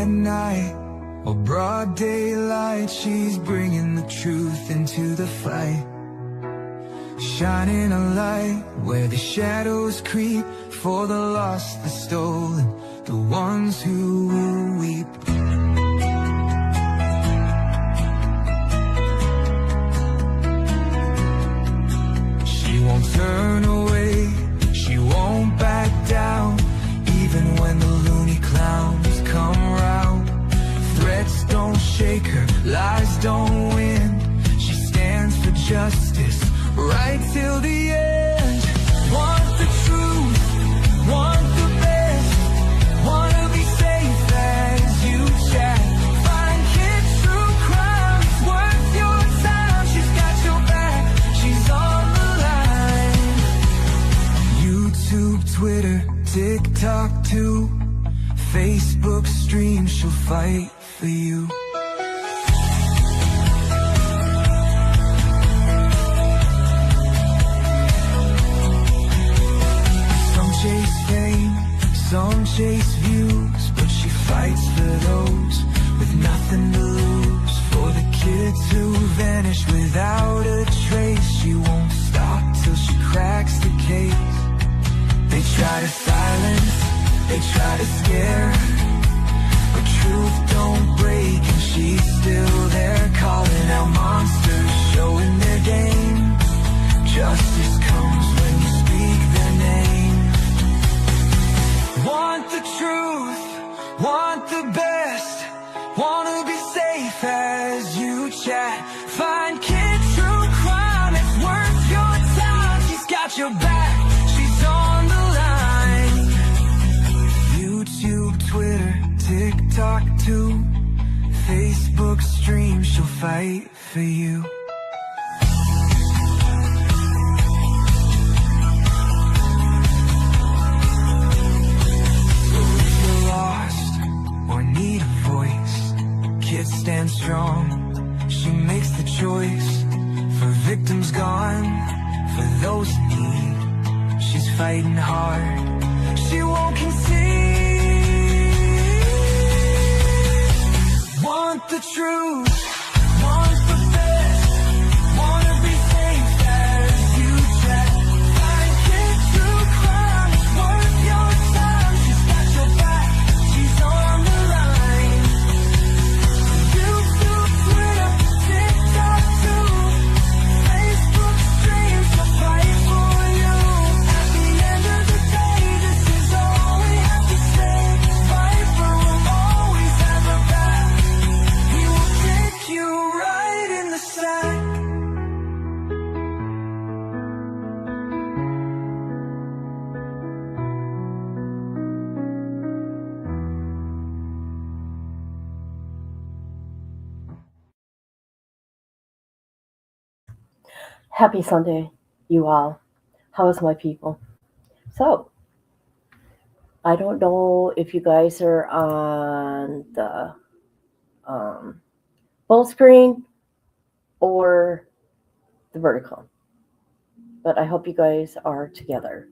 at night or broad daylight, she's bringing the truth into the fight. Shining a light where the shadows creep, for the lost, the stolen, the ones who will weep. She won't turn away, she won't back down, even when the loony clowns come round. Threats don't shake her, lies don't win. She stands for justice, right till the end. Want the truth, want the best, wanna be safe as you chat. Find kids true crime, it's worth your time. She's got your back, she's on the line. YouTube, Twitter, TikTok too, Facebook stream, she'll fight for you. Chase fame, some chase views, but she fights for those with nothing to lose. For the kids who vanish without a trace, she won't stop till she cracks the case. They try to silence, they try to scare, but truth don't break and she's still there, calling out monsters, showing their game. Justice comes when you speak their name. Want the truth, want the best, wanna be safe as you chat. Find kids true crime, it's worth your time. She's got your back, she's on the line. YouTube, Twitter, TikTok too, Facebook stream, she'll fight for you. Need a voice, kids stand strong. She makes the choice for victims gone, for those in need. She's fighting hard, she won't concede. Want the truth, want the best, wanna be safe as you chat. Find kids true crime, it's worth your time. She's got your back, she's on the line. YouTube, Twitter, TikTok too, Facebook streams, she'll fight for you. At the end of the day, this is all we have to say. Fight for we'll always have her back. We will kick you right in the sack. Happy Sunday, you all. How is my people? So, I don't know if you guys are on the full screen or the vertical, but I hope you guys are together.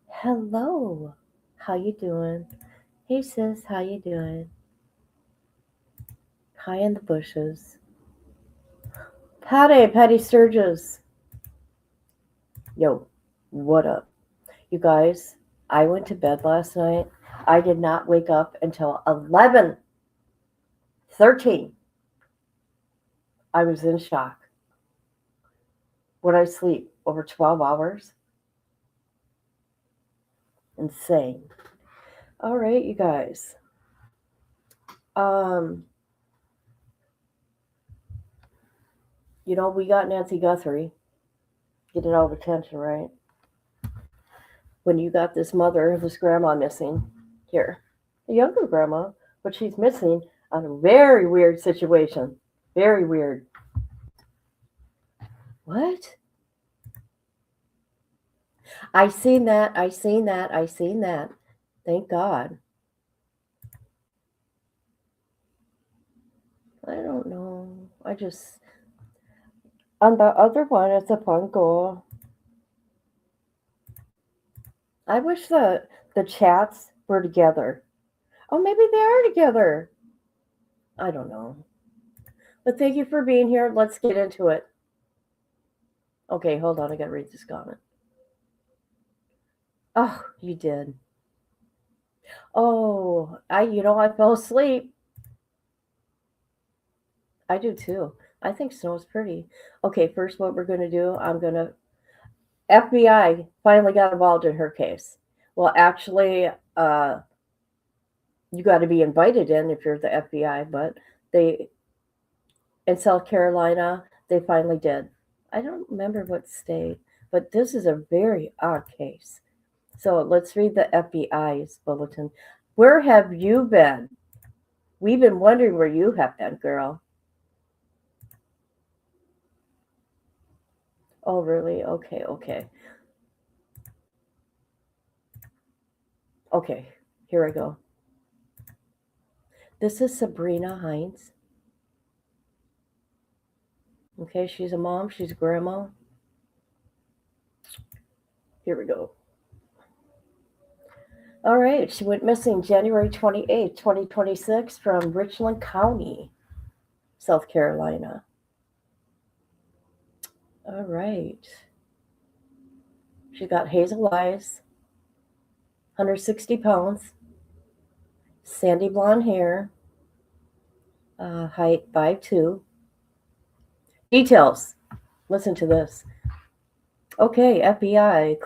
Hello, how you doing? Hey sis, how you doing? Hi in the bushes. Patty Sturgis. Yo, what up? You guys, I went to bed last night. I did not wake up until 11:13. I was in shock. Would I sleep over 12 hours? Insane. All right, you guys. You know, we got Nancy Guthrie getting all the attention, right? When you got this mother, this grandma missing here, a younger grandma, but she's missing on a very weird situation. Very weird. What? I seen that. Thank God. I don't know. On the other one, it's a fun goal. I wish the chats were together. Oh, maybe they are together. I don't know. But thank you for being here. Let's get into it. Okay, hold on. I got to read this comment. Oh, you did. Oh, I fell asleep. I do too. I think snow's pretty. Okay, first, what we're going to do, FBI finally got involved in her case. Well, actually, you got to be invited in if you're the FBI, but they, in South Carolina, they finally did. I don't remember what state, but this is a very odd case. So let's read the FBI's bulletin. Where have you been? We've been wondering where you have been, girl. Oh, really? Okay, okay. Okay, here I go. This is Sabrina Hines. Okay, she's a mom, she's a grandma. Here we go. All right, she went missing January 28th, 2026 from Richland County, South Carolina. All right. She got hazel eyes, 160 pounds, sandy blonde hair, height 5'2". Details. Listen to this. Okay, FBI,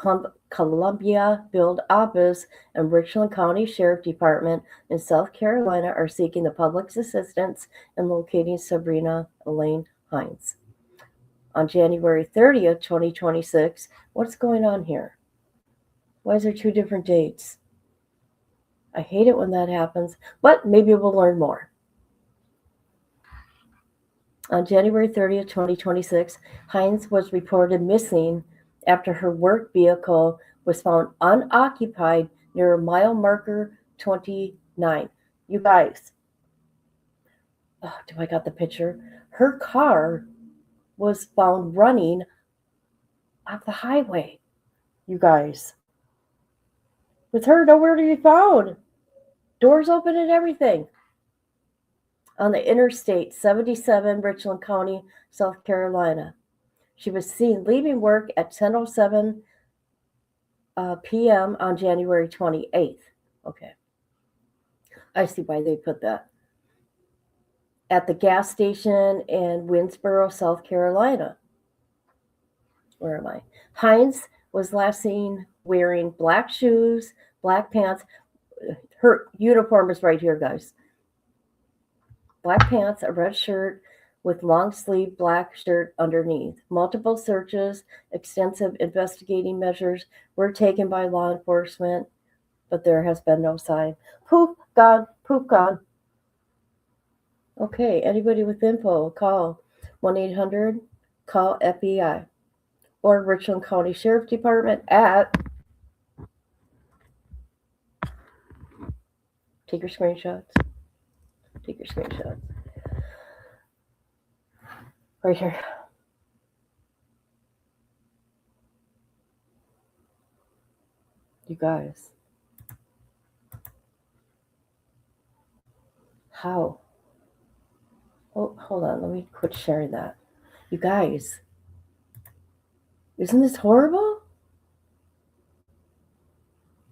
Columbia Field Office, and Richland County Sheriff Department in South Carolina are seeking the public's assistance in locating Sabrina Elaine Hines. On January 30th, 2026, what's going on here? Why is there two different dates? I hate it when that happens, but maybe we'll learn more. On January 30th, 2026, Hines was reported missing after her work vehicle was found unoccupied near mile marker 29. You guys, do I got the picture? Her car was found running off the highway. You guys, with her nowhere to be found, doors open and everything. On the Interstate 77, Richland County, South Carolina. She was seen leaving work at 10:07 p.m. on January 28th. Okay. I see why they put that. At the gas station in Winsboro, South Carolina. Where am I? Hines was last seen wearing black shoes, black pants. Her uniform is right here, guys. Black pants, a red shirt with long sleeve black shirt underneath. Multiple searches, extensive investigating measures were taken by law enforcement, but there has been no sign. Poof, gone, poof, gone. Okay, anybody with info, call 1-800, call FBI or Richland County Sheriff Department at, take your screenshots. Take your screenshots. Right here. You guys. How? Oh, hold on. Let me quit sharing that. You guys. Isn't this horrible?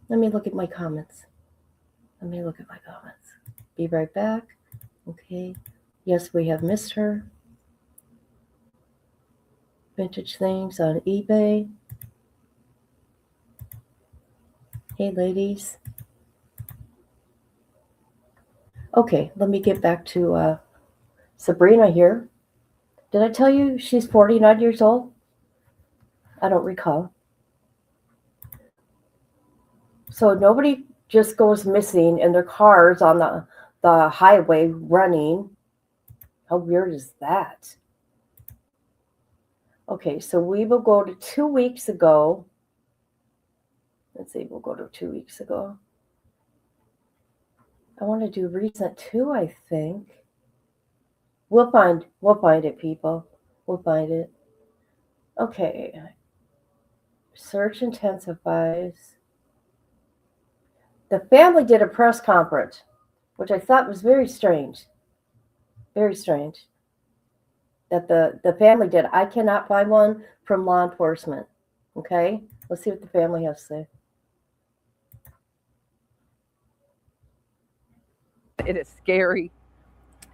Let me look at my comments. Be right back. Okay. Yes, we have missed her. Vintage things on eBay. Hey, ladies. Okay, let me get back to Sabrina here. Did I tell you she's 49 years old? I don't recall. So nobody just goes missing in their cars on the highway running. How weird is that? Okay, so we will go to 2 weeks ago. Let's see, we'll go to 2 weeks ago. I want to do recent too, I think. We'll find it, people. We'll find it. Okay. Search intensifies. The family did a press conference. which I thought was very strange. Very strange that the family did. I cannot find one from law enforcement. Okay? Let's see what the family has to say. It is scary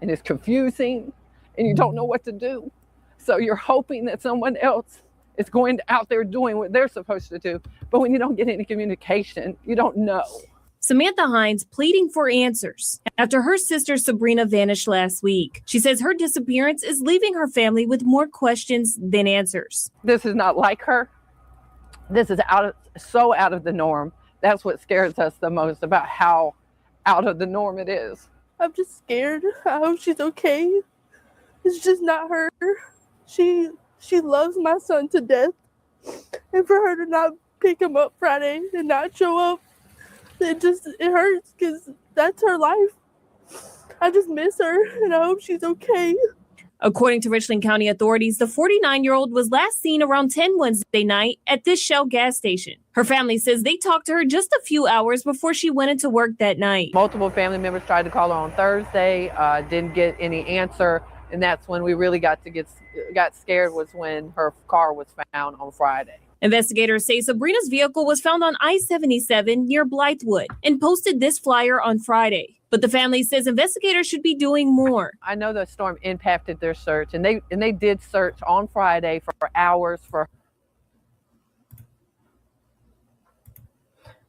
and it's confusing and you don't know what to do. So you're hoping that someone else is going out there doing what they're supposed to do. But when you don't get any communication, you don't know. Samantha Hines pleading for answers after her sister Sabrina vanished last week. She says her disappearance is leaving her family with more questions than answers. This is not like her. This is so out of the norm. That's what scares us the most about how out of the norm it is. I'm just scared. I hope she's okay. It's just not her. She loves my son to death. And for her to not pick him up Friday and not show up, it hurts because that's her life. I just miss her and I hope she's okay. According to Richland County authorities, the 49-year-old was last seen around 10 Wednesday night at this Shell gas station. Her family says they talked to her just a few hours before she went into work that night. Multiple family members tried to call her on Thursday, didn't get any answer. And that's when we really got scared, was when her car was found on Friday. Investigators say Sabrina's vehicle was found on I-77 near Blythewood and posted this flyer on Friday. But the family says investigators should be doing more. I know the storm impacted their search, and they did search on Friday for hours for.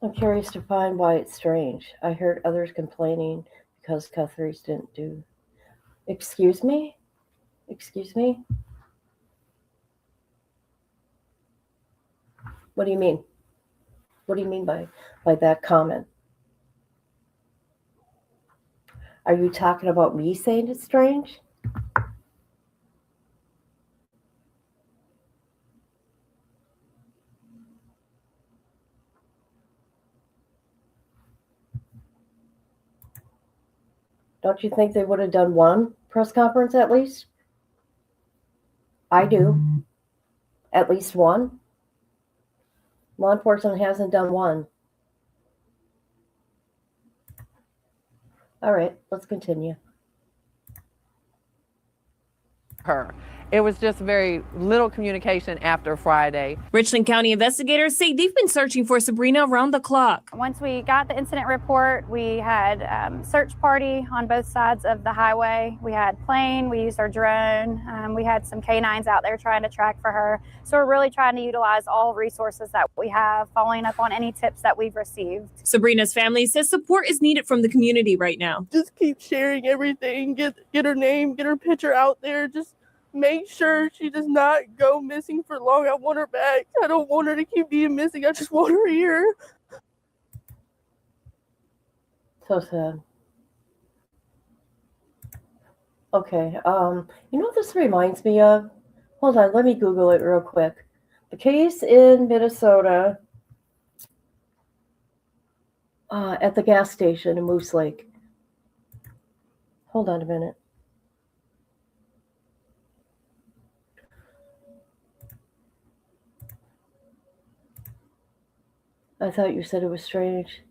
I'm curious to find why it's strange. I heard others complaining because Cuthrie's didn't do. Excuse me? Excuse me? What do you mean? What do you mean by that comment? Are you talking about me saying it's strange? Don't you think they would have done one press conference at least? I do. At least one. Law enforcement hasn't done one. All right, let's continue. Her. It was just very little communication after Friday. Richland County investigators say they've been searching for Sabrina around the clock. Once we got the incident report, we had search party on both sides of the highway. We had plane, we used our drone, we had some canines out there trying to track for her. So we're really trying to utilize all resources that we have, following up on any tips that we've received. Sabrina's family says support is needed from the community right now. Just keep sharing everything, get her name, get her picture out there, just make sure she does not go missing for long. I want her back. I don't want her to keep being missing. I just want her here. So sad. Okay, you know what this reminds me of? Hold on, let me Google it real quick. The case in Minnesota at the gas station in Moose Lake. Hold on a minute. I thought you said it was strange.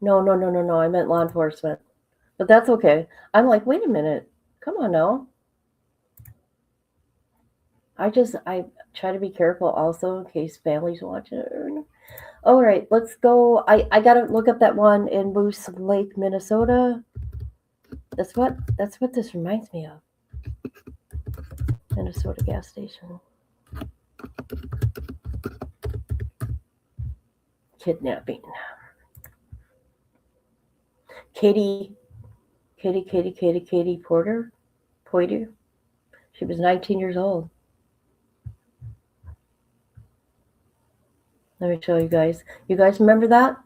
No. I meant law enforcement. But that's okay. I'm like, wait a minute. Come on now. I try to be careful also in case families watch it. All right, let's go. I got to look up that one in Moose Lake, Minnesota. That's what this reminds me of. Minnesota gas station. Kidnapping. Katie Porter. She was 19 years old. Let me show you guys. You guys remember that?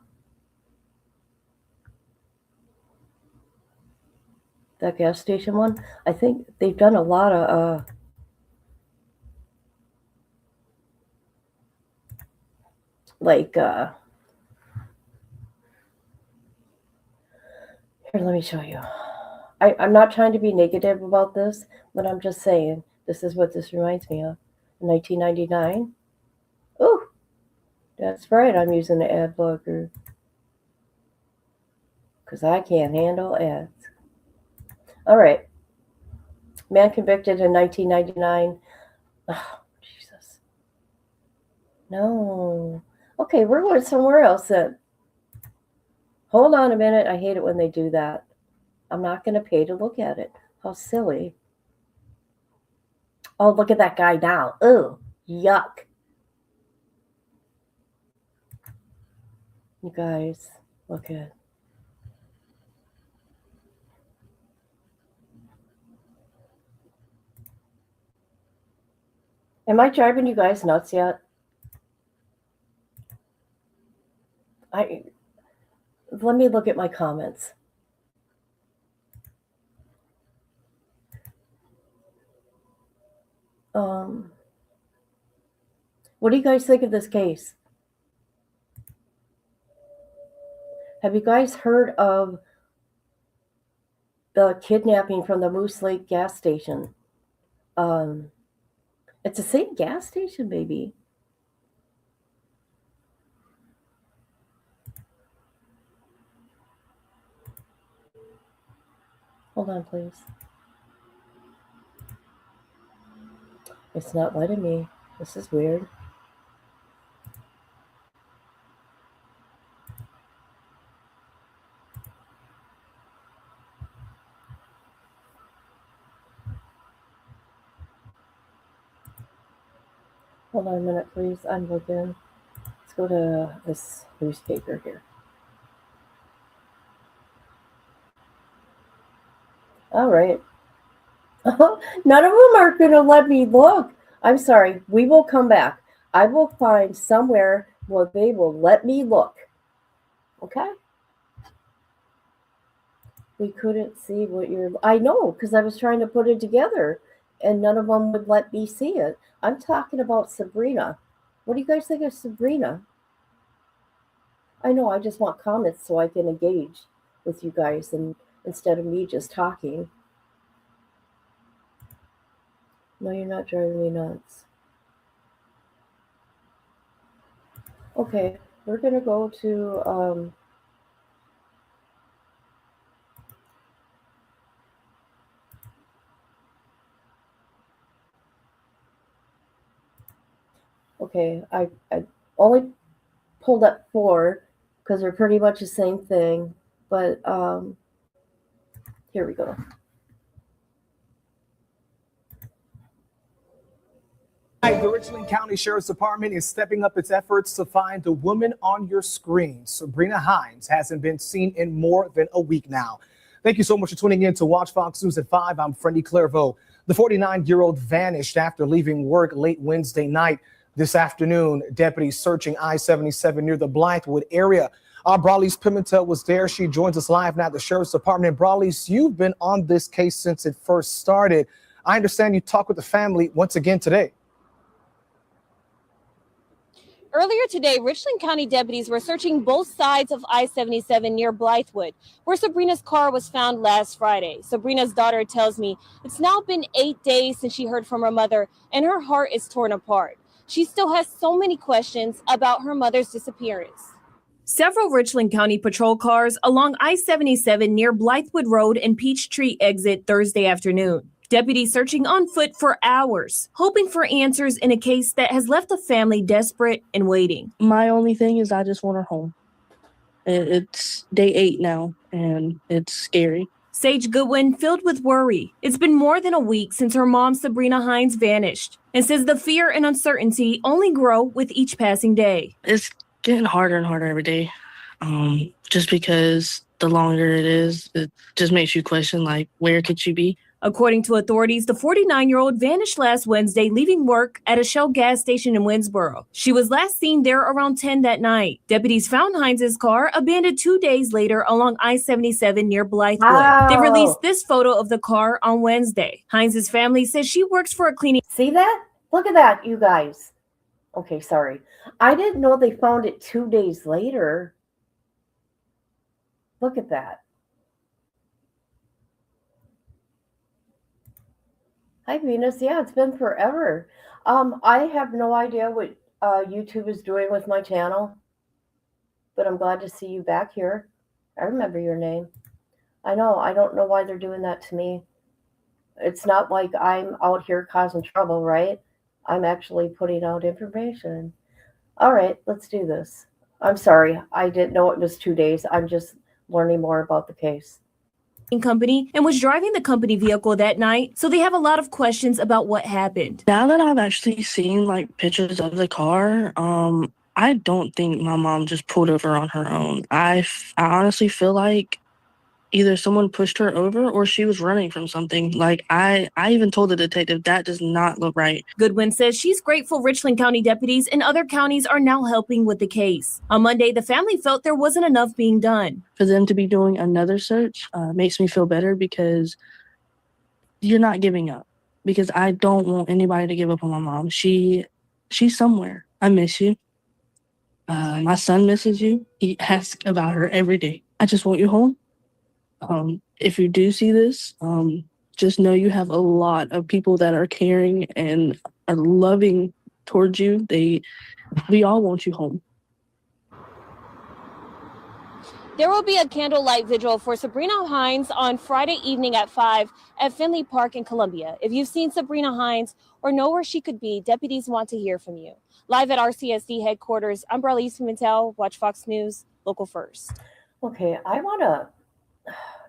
That gas station one? I think they've done a lot of here, let me show you. I'm not trying to be negative about this, but I'm just saying this is what this reminds me of. 1999. Oh, that's right. I'm using the ad blocker. because I can't handle ads. All right. Man convicted in 1999. Oh, Jesus. No. Okay, we're going somewhere else then. Hold on a minute. I hate it when they do that. I'm not going to pay to look at it. How silly. Oh, look at that guy now. Ugh. Yuck. You guys, look at. Am I driving you guys nuts yet? Let me look at my comments. What do you guys think of this case? Have you guys heard of the kidnapping from the Moose Lake gas station? It's the same gas station, baby. Hold on, please. It's not letting me. This is weird. Hold on a minute, please. I'm looking. Let's go to this newspaper here. All right. None of them are going to let me look. I'm sorry. We will come back. I will find somewhere where they will let me look. Okay? We couldn't see what you're... I know, because I was trying to put it together, and none of them would let me see it. I'm talking about Sabrina. What do you guys think of Sabrina? I know, I just want comments so I can engage with you guys and instead of me just talking. No, you're not driving me nuts. Okay, we're going to go to... Okay, I only pulled up 4 because they're pretty much the same thing. But here we go. The Richland County Sheriff's Department is stepping up its efforts to find the woman on your screen. Sabrina Heniz hasn't been seen in more than a week now. Thank you so much for tuning in to Watch Fox News at 5. I'm Freddie Clairvaux. The 49-year-old vanished after leaving work late Wednesday night. This afternoon, deputies searching I-77 near the Blythewood area. Our Brawley's Pimenta was there. She joins us live now at the Sheriff's Department. Brawley's, you've been on this case since it first started. I understand you talked with the family once again today. Earlier today, Richland County deputies were searching both sides of I-77 near Blythewood, where Sabrina's car was found last Friday. Sabrina's daughter tells me it's now been 8 days since she heard from her mother, and her heart is torn apart. She still has so many questions about her mother's disappearance. Several Richland County patrol cars along I-77 near Blythewood Road and Peachtree exit Thursday afternoon. Deputies searching on foot for hours, hoping for answers in a case that has left the family desperate and waiting. My only thing is I just want her home. It's day 8 now, and it's scary. Sage Goodwin filled with worry. It's been more than a week since her mom, Sabrina Heniz, vanished, and says the fear and uncertainty only grow with each passing day. It's getting harder and harder every day, just because the longer it is, it just makes you question, like, where could she be? According to authorities, the 49-year-old vanished last Wednesday, leaving work at a Shell gas station in Winsboro. She was last seen there around 10 that night. Deputies found Heinz's car abandoned 2 days later along I-77 near Blythewood. Wow. They released this photo of the car on Wednesday. Heinz's family says she works for a cleaning. See that? Look at that, you guys. Okay, sorry. I didn't know they found it 2 days later. Look at that. Hi, Venus. Yeah, it's been forever. I have no idea what YouTube is doing with my channel, but I'm glad to see you back here. I remember your name. I know. I don't know why they're doing that to me. It's not like I'm out here causing trouble, right? I'm actually putting out information. All right, let's do this. I'm sorry. I didn't know it was 2 days. I'm just learning more about the case. Company and was driving the company vehicle that night, so they have a lot of questions about what happened. Now that I've actually seen like pictures of the car, I don't think my mom just pulled over on her own. I honestly feel like either someone pushed her over or she was running from something. Like I even told the detective that does not look right. Goodwin says she's grateful Richland County deputies and other counties are now helping with the case. On Monday, the family felt there wasn't enough being done. For them to be doing another search makes me feel better because you're not giving up. Because I don't want anybody to give up on my mom. She's somewhere. I miss you. My son misses you. He asks about her every day. I just want you home. If you do see this, just know you have a lot of people that are caring and are loving towards you. We all want you home. There will be a candlelight vigil for Sabrina Hines on Friday evening at 5 at Finley Park in Columbia. If you've seen Sabrina Hines or know where she could be, deputies want to hear from you. Live at RCSD headquarters, I'm Barlise Pimentel, Watch Fox News, Local First. Okay, I want to.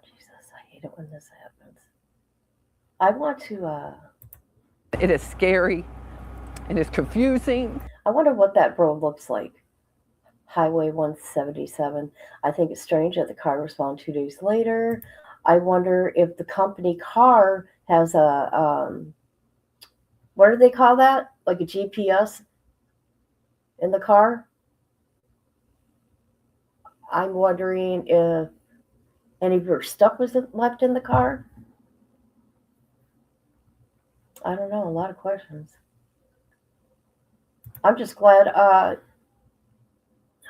Jesus, I hate it when this happens. I want to. It is scary and it's confusing. I wonder what that road looks like. Highway 177. I think it's strange that the car was found 2 days later. I wonder if the company car has a, what do they call that? Like a GPS in the car? I'm wondering if any of your stuff was left in the car. I don't know, a lot of questions. I'm just glad,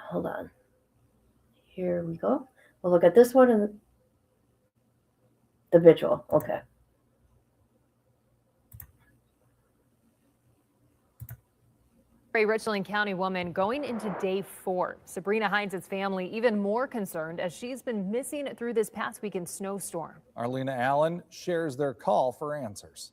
hold on. Here we go. We'll look at this one and the vigil. Okay. A Richland County woman going into day 4. Sabrina Hines' family even more concerned as she's been missing through this past weekend snowstorm. Arlena Allen shares their call for answers.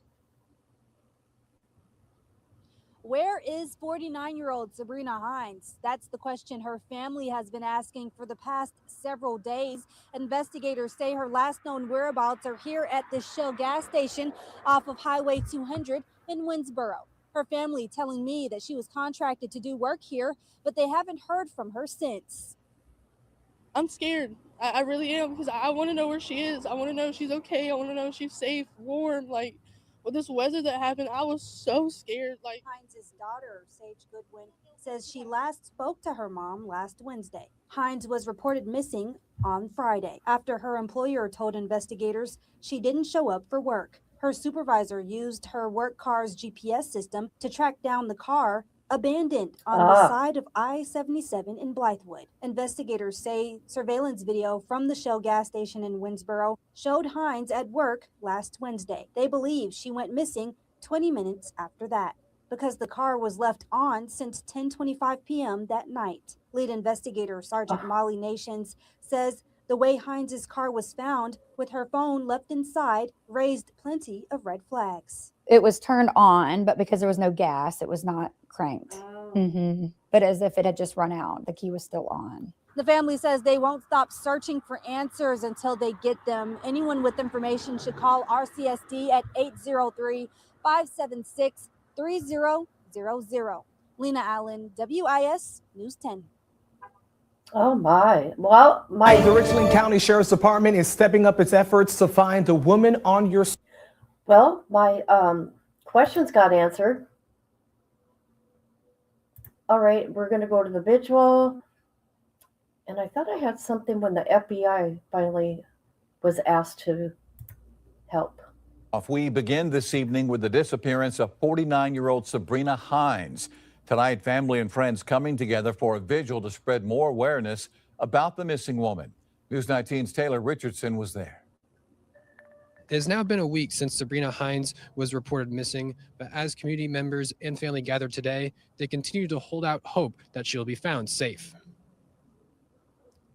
Where is 49-year-old Sabrina Hines? That's the question her family has been asking for the past several days. Investigators say her last known whereabouts are here at this Shell gas station off of Highway 200 in Winsboro. Her family telling me that she was contracted to do work here, but they haven't heard from her since. I'm scared. I really am, because I want to know where she is. I want to know if she's okay. I want to know if she's safe, warm. Like, with this weather that happened, I was so scared. Like, Hines' daughter, Sage Goodwin, says she last spoke to her mom last Wednesday. Hines was reported missing on Friday after her employer told investigators she didn't show up for work. Her supervisor used her work car's GPS system to track down the car abandoned on the side of I-77 in Blythewood. Investigators say surveillance video from the Shell gas station in Winsboro showed Hines at work last Wednesday. They believe she went missing 20 minutes after that because the car was left on since 10:25 p.m. that night. Lead investigator Sergeant Molly Nations says the way Hines' car was found with her phone left inside raised plenty of red flags. It was turned on, but because there was no gas, it was not cranked. But as if it had just run out, the key was still on. The family says they won't stop searching for answers until they get them. Anyone with information should call RCSD at 803-576-3000. Lena Allen, WIS News 10. Oh my. Well, The Richland County Sheriff's Department is stepping up its efforts to find the woman on your. Well, my questions got answered. All right, we're going to go to the vigil. And I thought I had something when the FBI finally was asked to help. We begin this evening with the disappearance of 49-year-old Sabrina Hines. Tonight, family and friends coming together for a vigil to spread more awareness about the missing woman. News 19's Taylor Richardson was there. It has now been a week since Sabrina Hines was reported missing, but as community members and family gathered today, they continue to hold out hope that she'll be found safe.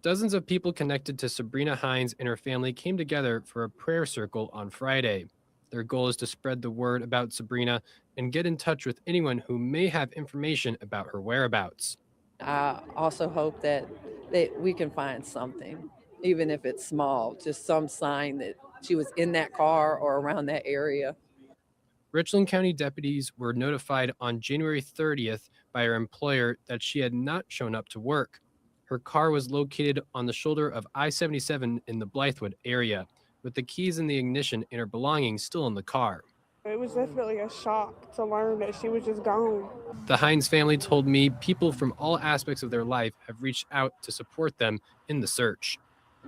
Dozens of people connected to Sabrina Hines and her family came together for a prayer circle on Friday. Their goal is to spread the word about Sabrina and get in touch with anyone who may have information about her whereabouts. I also hope that we can find something, even if it's small, just some sign that she was in that car or around that area. Richland County deputies were notified on January 30th by her employer that she had not shown up to work. Her car was located on the shoulder of I-77 in the Blythewood area, with the keys in the ignition and her belongings still in the car. It was definitely a shock to learn that she was just gone. The Hines family told me people from all aspects of their life have reached out to support them in the search.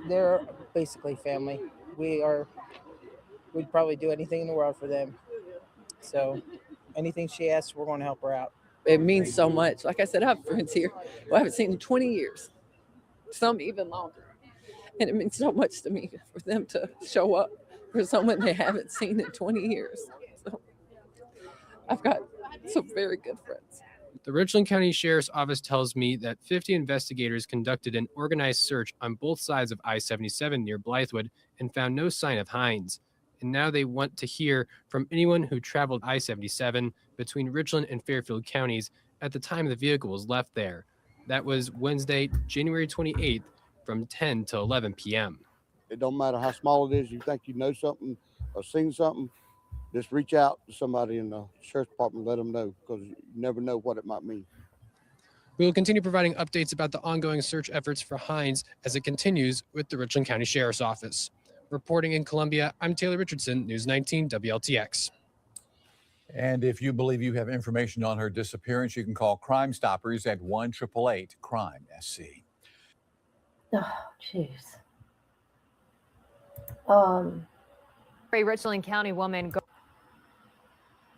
They're basically family. We'd probably do anything in the world for them. So anything she asks, we're going to help her out. It means so much. Like I said, I have friends here who I haven't seen in 20 years, some even longer. And it means so much to me for them to show up for someone they haven't seen in 20 years. So I've got some very good friends. The Richland County Sheriff's Office tells me that 50 investigators conducted an organized search on both sides of I-77 near Blythewood and found no sign of Hines. And now they want to hear from anyone who traveled I-77 between Richland and Fairfield counties at the time the vehicle was left there. That was Wednesday, January 28th from 10 to 11 p.m. It don't matter how small it is. You think you know something or seen something, just reach out to somebody in the sheriff's department, let them know, because you never know what it might mean. We will continue providing updates about the ongoing search efforts for Hines as it continues with the Richland County Sheriff's Office. Reporting in Columbia, I'm Taylor Richardson, News 19 WLTX. And if you believe you have information on her disappearance, you can call Crime Stoppers at 1-888-CRIME-SC. Oh, jeez. A Richland County woman.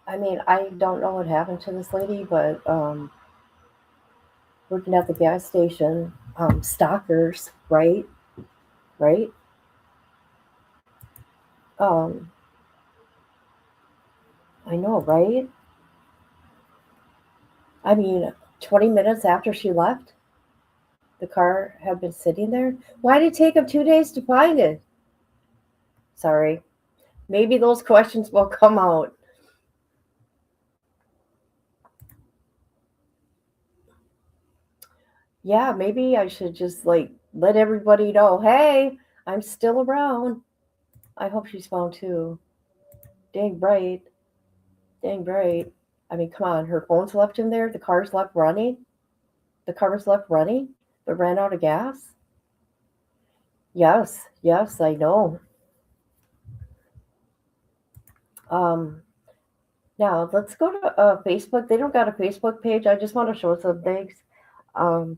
I mean, I don't know what happened to this lady, but working at the gas station, stalkers, right? Right? I know, right? I mean, 20 minutes after she left, the car had been sitting there. Why did it take them 2 days to find it? Sorry. Maybe those questions will come out. Yeah, maybe I should just let everybody know, hey, I'm still around. I hope she's found too. Dang bright. Dang bright. I mean, come on. Her phone's left in there. The car's left running. The car's left running, but ran out of gas. Yes, I know. Now let's go to Facebook. They don't got a Facebook page. I just want to show some things. All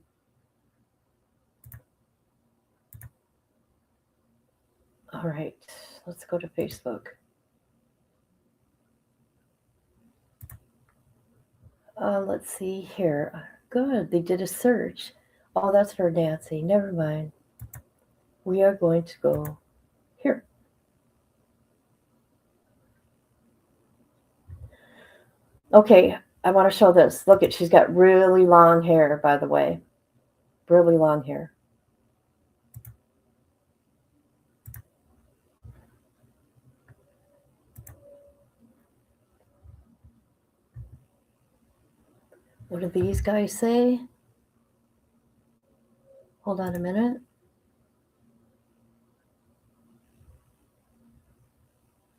right, let's go to Facebook. Let's see here. Good, they did a search. Oh, that's for Nancy. Never mind. We are going to go here. Okay, I want to show this. Look she's got really long hair, by the way. Really long hair. What do these guys say? Hold on a minute.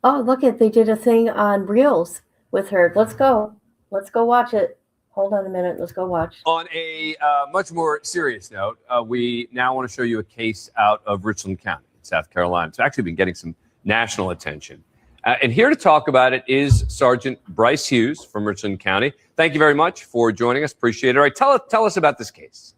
Oh, look they did a thing on Reels with her. Let's go watch it. Hold on a minute. Let's go watch. On a much more serious note, we now want to show you a case out of Richland County in South Carolina. It's actually been getting some national attention. And here to talk about it is Sergeant Bryce Hughes from Richland County. Thank you very much for joining us. Appreciate it. All right, tell us about this case.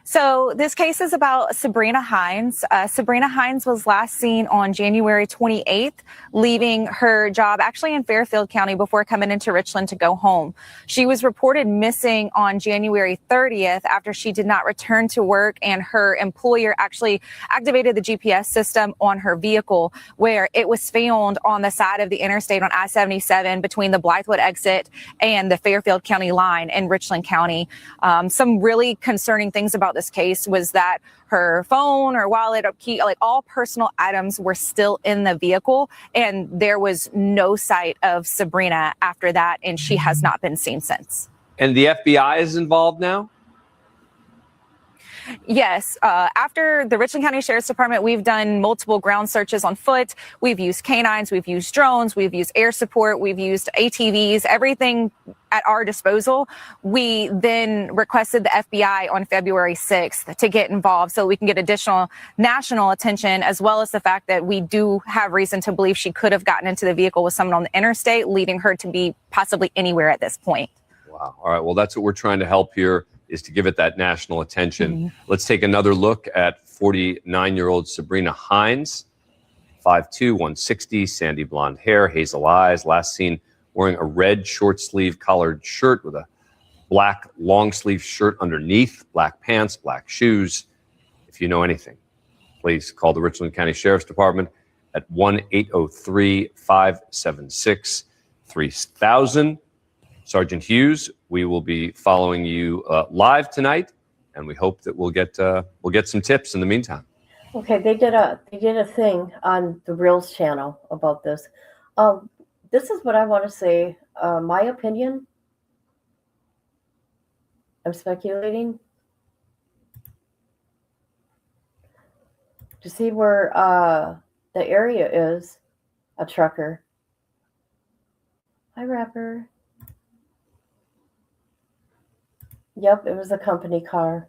So this case is about Sabrina Hines. Sabrina Hines was last seen on January 28th, leaving her job actually in Fairfield County before coming into Richland to go home. She was reported missing on January 30th after she did not return to work, and her employer actually activated the GPS system on her vehicle, where it was found on the side of the interstate on I-77 between the Blythewood exit and the Fairfield County line in Richland County. Some really concerning things about about this case was that her phone or wallet or key, like all personal items were still in the vehicle, and there was no sight of Sabrina after that, and she has not been seen since. And the FBI is involved now? Yes. After the Richland County Sheriff's Department, we've done multiple ground searches on foot. We've used canines, we've used drones, we've used air support, we've used ATVs, everything at our disposal. We then requested the FBI on February 6th to get involved so we can get additional national attention, as well as the fact that we do have reason to believe she could have gotten into the vehicle with someone on the interstate, leading her to be possibly anywhere at this point. Wow. All right. Well, that's what we're trying to help here, is to give it that national attention. Let's take another look at 49-year-old Sabrina Hines, 5'2", 160, sandy blonde hair, hazel eyes, last seen wearing a red short sleeve collared shirt with a black long sleeve shirt underneath, black pants, black shoes. If you know anything, please call the Richland County Sheriff's Department at 1-803-576-3000. Sergeant Hughes, we will be following you live tonight, and we hope that we'll get some tips in the meantime. Okay, they did a thing on the Reels channel about this. This is what I want to say. My opinion. I'm speculating. To see where the area is, a trucker. Hi, Rapper. Yep, it was a company car.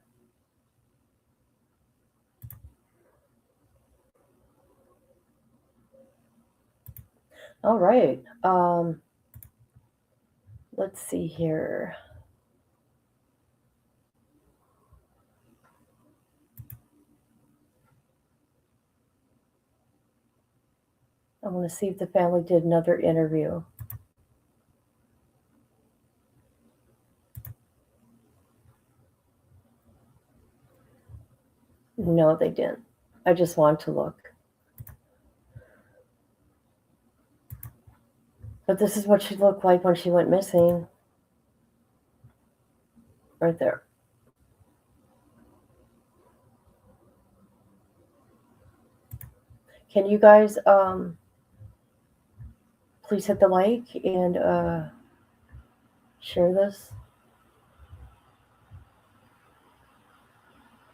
All right. Let's see here. I want to see if the family did another interview. No, they didn't. I just want to look. But this is what she looked like when she went missing. Right there. Can you guys please hit the like and share this?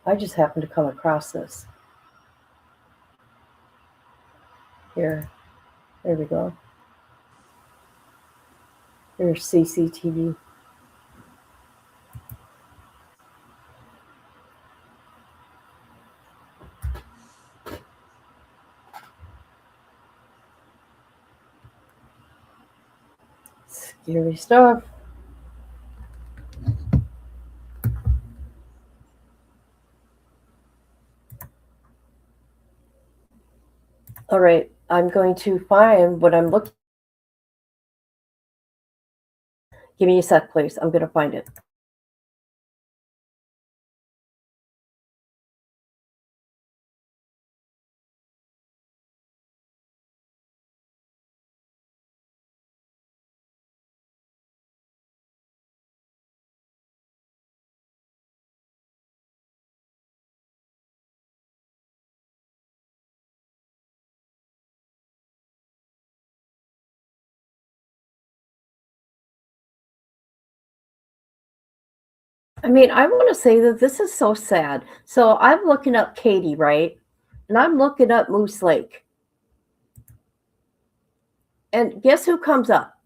I just happened to come across this. Here. There we go. There's CCTV. Scary stuff. All right, I'm going to find what I'm looking. Give me a sec, please. I'm going to find it. I mean, I want to say that this is so sad. So I'm looking up Katie, right? And I'm looking up Moose Lake. And guess who comes up?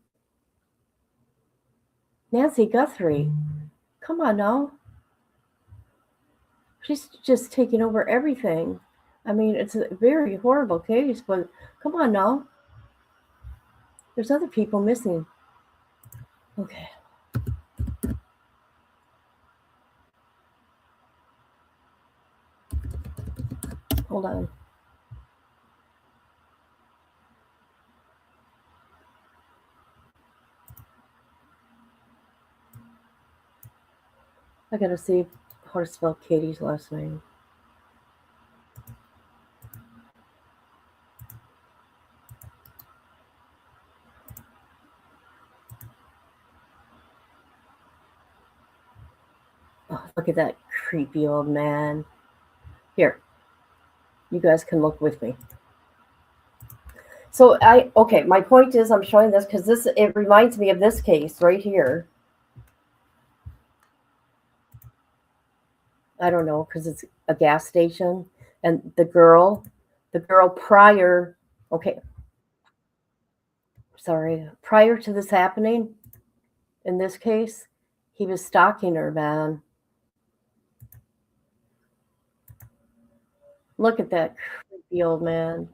Nancy Guthrie. Come on now. She's just taking over everything. I mean, it's a very horrible case, but come on now. There's other people missing. Okay. Hold on. I gotta see how to spell Katie's last name. Oh, look at that creepy old man. Here, you guys can look with me. So my point is I'm showing this because it reminds me of this case right here. I don't know, because it's a gas station, and the girl prior to this happening, in this case, he was stalking her, man. Look at that creepy old man.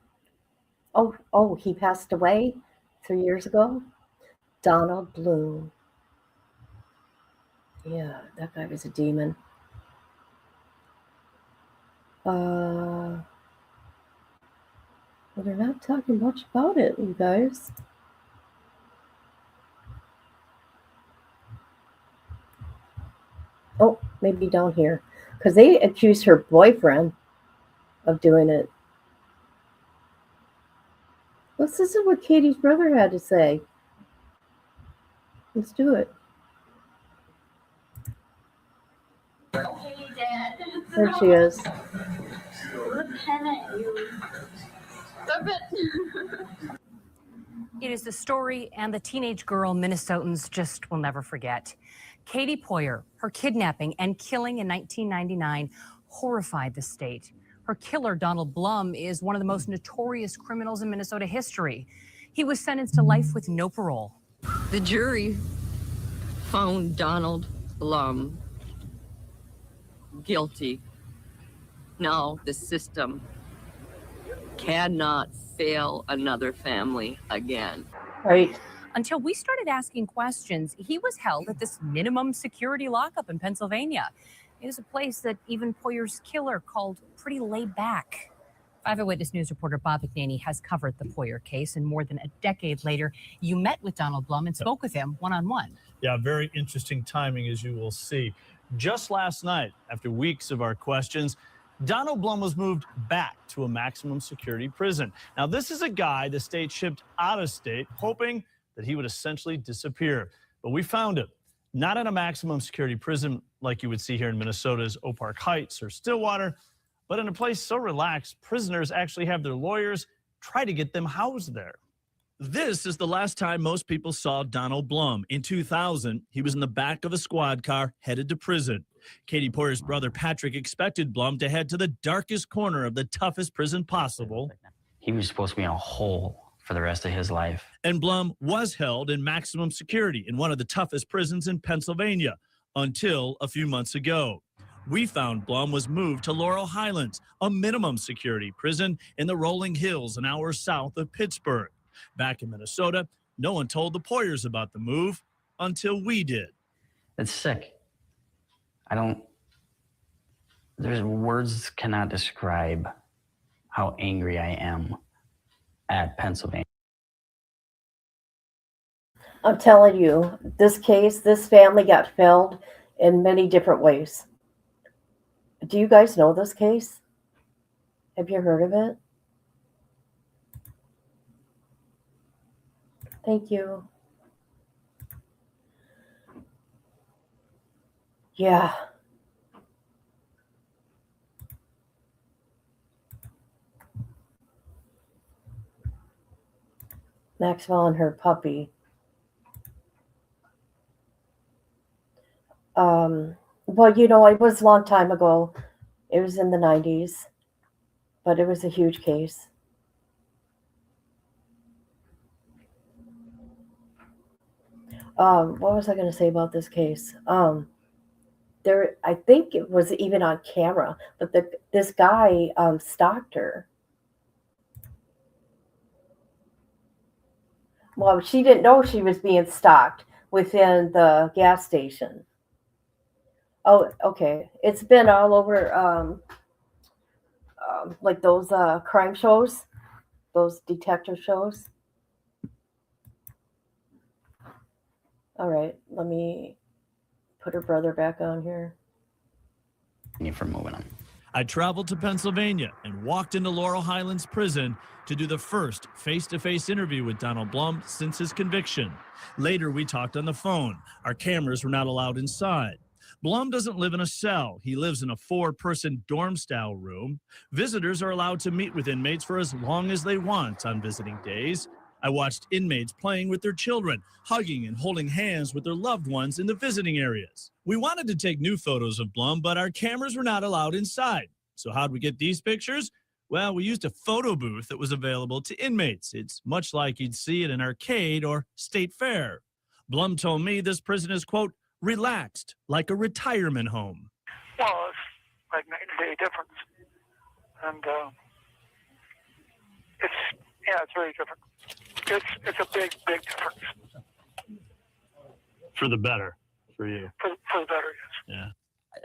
Oh, he passed away 3 years ago. Donald Bloom. Yeah, that guy was a demon. Well, they're not talking much about it, you guys. Oh, maybe down here. Because they accused her boyfriend of doing it. Let's listen to what Katie's brother had to say. Let's do it. There she is. It is the story and the teenage girl Minnesotans just will never forget. Katie Poyer, her kidnapping and killing in 1999 horrified the state. Her killer, Donald Blum, is one of the most notorious criminals in Minnesota history. He was sentenced to life with no parole. The jury found Donald Blum guilty. Now the system cannot fail another family again. Right. Until we started asking questions, he was held at this minimum security lockup in Pennsylvania. It is a place that even Poyer's killer called pretty laid back. 5 Eyewitness News reporter Bob McNaney has covered the Poyer case, and more than a decade later, you met with Donald Blum and spoke with him one-on-one. Yeah, very interesting timing, as you will see. Just last night, after weeks of our questions, Donald Blum was moved back to a maximum security prison. Now, this is a guy the state shipped out of state, hoping that he would essentially disappear. But we found him, not in a maximum security prison like you would see here in Minnesota's Oak Park Heights or Stillwater, but in a place so relaxed, prisoners actually have their lawyers try to get them housed there. This is the last time most people saw Donald Blum. In 2000, he was in the back of a squad car headed to prison. Katie Poyer's brother Patrick expected Blum to head to the darkest corner of the toughest prison possible. He was supposed to be in a hole for the rest of his life. And Blum was held in maximum security in one of the toughest prisons in Pennsylvania until a few months ago. We found Blum was moved to Laurel Highlands, a minimum security prison in the rolling hills an hour south of Pittsburgh. Back in Minnesota, no one told the Poyers about the move until we did. It's sick. There's words cannot describe how angry I am at Pennsylvania. I'm telling you, this case, this family got failed in many different ways. Do you guys know this case? Have you heard of it? Thank you. Yeah. Maxwell and her puppy. Well, you know, it was a long time ago. It was in the 90s, but it was a huge case. What was I going to say about this case? I think it was even on camera, but this guy stalked her. Well, she didn't know she was being stalked within the gas station. Oh, okay. It's been all over, like those crime shows, those detective shows. All right, let me put her brother back on here. For moving on. I traveled to Pennsylvania and walked into Laurel Highlands Prison to do the first face-to-face interview with Donald Blum since his conviction. Later, we talked on the phone. Our cameras were not allowed inside. Blum doesn't live in a cell. He lives in a 4-person dorm-style room. Visitors are allowed to meet with inmates for as long as they want on visiting days. I watched inmates playing with their children, hugging and holding hands with their loved ones in the visiting areas. We wanted to take new photos of Blum, but our cameras were not allowed inside. So how'd we get these pictures? Well, we used a photo booth that was available to inmates. It's much like you'd see at an arcade or state fair. Blum told me this prison is, quote, relaxed, like a retirement home. Well, it's like night and day difference. And it's very different. It's a big difference. For the better, for you. For the better, yes. Yeah.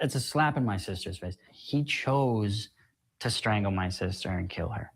It's a slap in my sister's face. He chose to strangle my sister and kill her.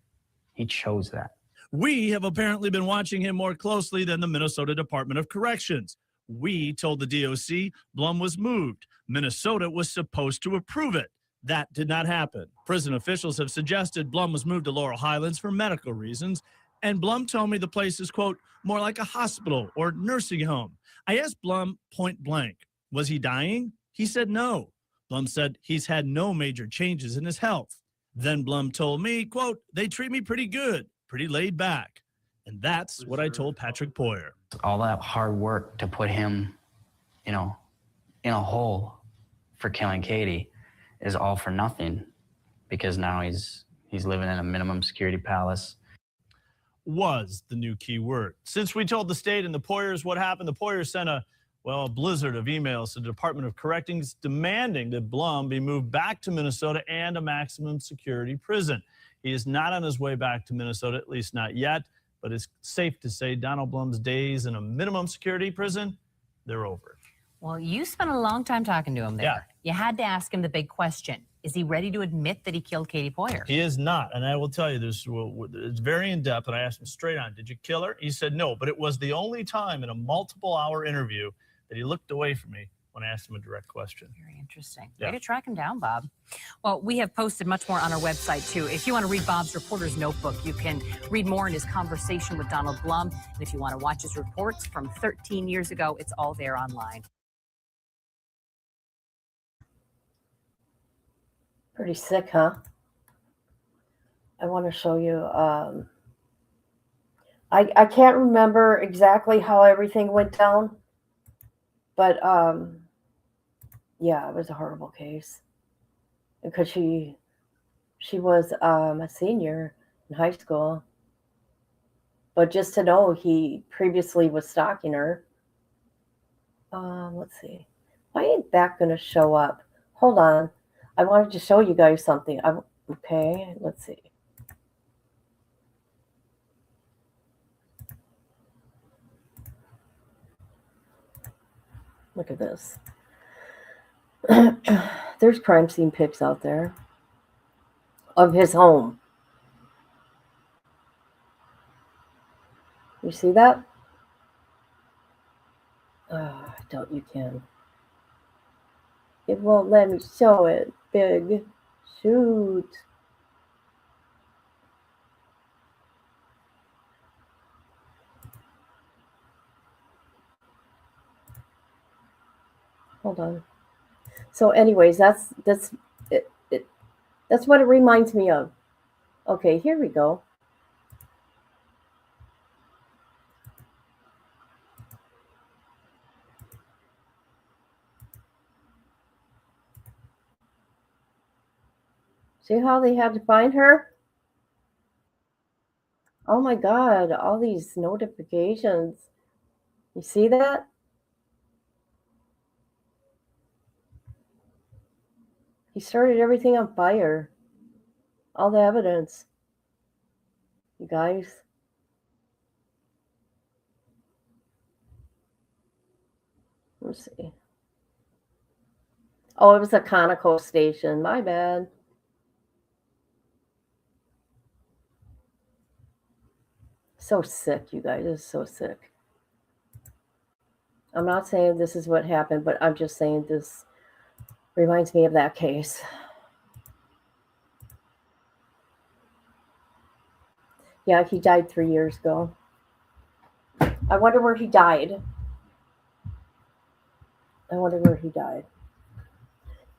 He chose that. We have apparently been watching him more closely than the Minnesota Department of Corrections. We told the DOC Blum was moved. Minnesota was supposed to approve it. That did not happen. Prison officials have suggested Blum was moved to Laurel Highlands for medical reasons, and Blum told me the place is, quote, more like a hospital or nursing home. I asked Blum point blank, was he dying? He said no. Blum said he's had no major changes in his health. Then Blum told me, quote, they treat me pretty good, pretty laid back. And that's what I told Patrick Poyer. All that hard work to put him, in a hole for killing Katie is all for nothing, because now he's living in a minimum security palace. Was the new key word. Since we told the state and the Poyers what happened, the Poyers sent a blizzard of emails to the Department of Corrections demanding that Blum be moved back to Minnesota and a maximum security prison. He is not on his way back to Minnesota, at least not yet, but it's safe to say Donald Blum's days in a minimum security prison, they're over. Well, you spent a long time talking to him there. Yeah. You had to ask him the big question. Is he ready to admit that he killed Katie Poyer? He is not, and I will tell you this, it's very in-depth, and I asked him straight on, did you kill her? He said no, but it was the only time in a multiple-hour interview that he looked away from me when I asked him a direct question. Very interesting. Yeah. Way to track him down, Bob. Well, we have posted much more on our website, too. If you want to read Bob's reporter's notebook, you can read more in his conversation with Donald Blum. And if you want to watch his reports from 13 years ago, it's all there online. Pretty sick, huh? I want to show you. I can't remember exactly how everything went down, but yeah, it was a horrible case because she was a senior in high school, but just to know he previously was stalking her. Let's see. Why ain't that going to show up? Hold on. I wanted to show you guys something. Okay, let's see. Look at this. There's crime scene pics out there of his home. You see that? Don't you can. It won't let me show it. Big. Shoot. Hold on. So anyways, that's it. That's what it reminds me of. Okay, here we go. See how they had to find her? Oh my God, all these notifications. You see that? He started everything on fire. All the evidence. You guys. Let's see. Oh, it was a Conoco station. My bad. So sick, you guys. It's so sick. I'm not saying this is what happened, but I'm just saying this reminds me of that case. Yeah, he died 3 years ago. I wonder where he died. I wonder where he died.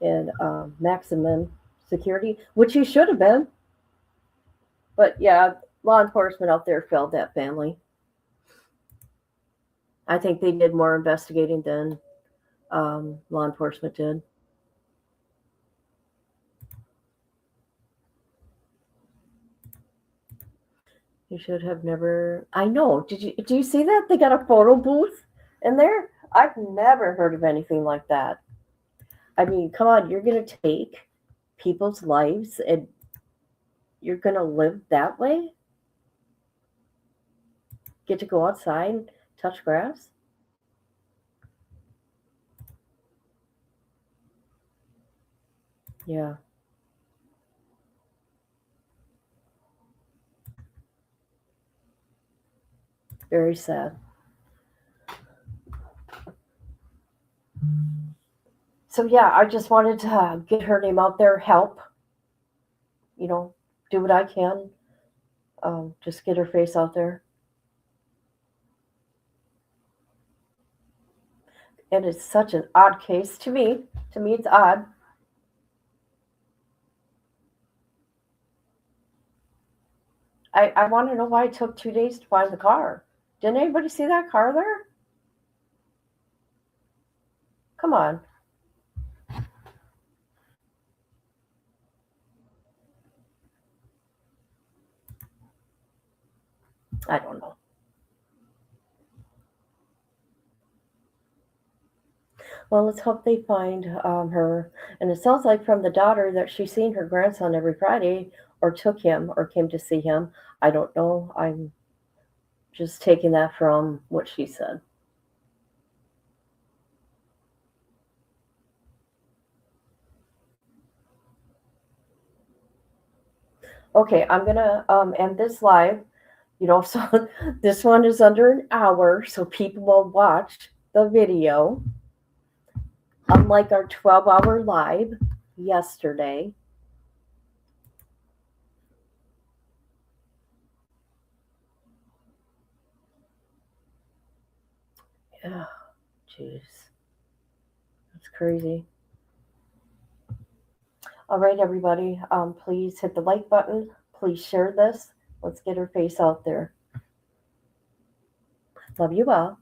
in maximum security, which he should have been. But yeah, law enforcement out there failed that family. I think they did more investigating than law enforcement did. You should have never. I know. Do you see that? They got a photo booth in there. I've never heard of anything like that. I mean, come on, you're gonna take people's lives and you're gonna live that way? Get to go outside and touch grass? Yeah. Very sad. So yeah, I just wanted to get her name out there, help, do what I can. Just get her face out there. And it's such an odd case to me. To me, it's odd. I want to know why it took 2 days to find the car. Didn't anybody see that car there? Come on. I don't know. Well, let's hope they find her. And it sounds like from the daughter that she's seen her grandson every Friday, or took him, or came to see him. I don't know. I'm just taking that from what she said. Okay, I'm gonna end this live. So this one is under an hour, so people will watch the video. Unlike our 12-hour live yesterday. Oh, jeez. That's crazy. All right, everybody. Please hit the like button. Please share this. Let's get her face out there. Love you all.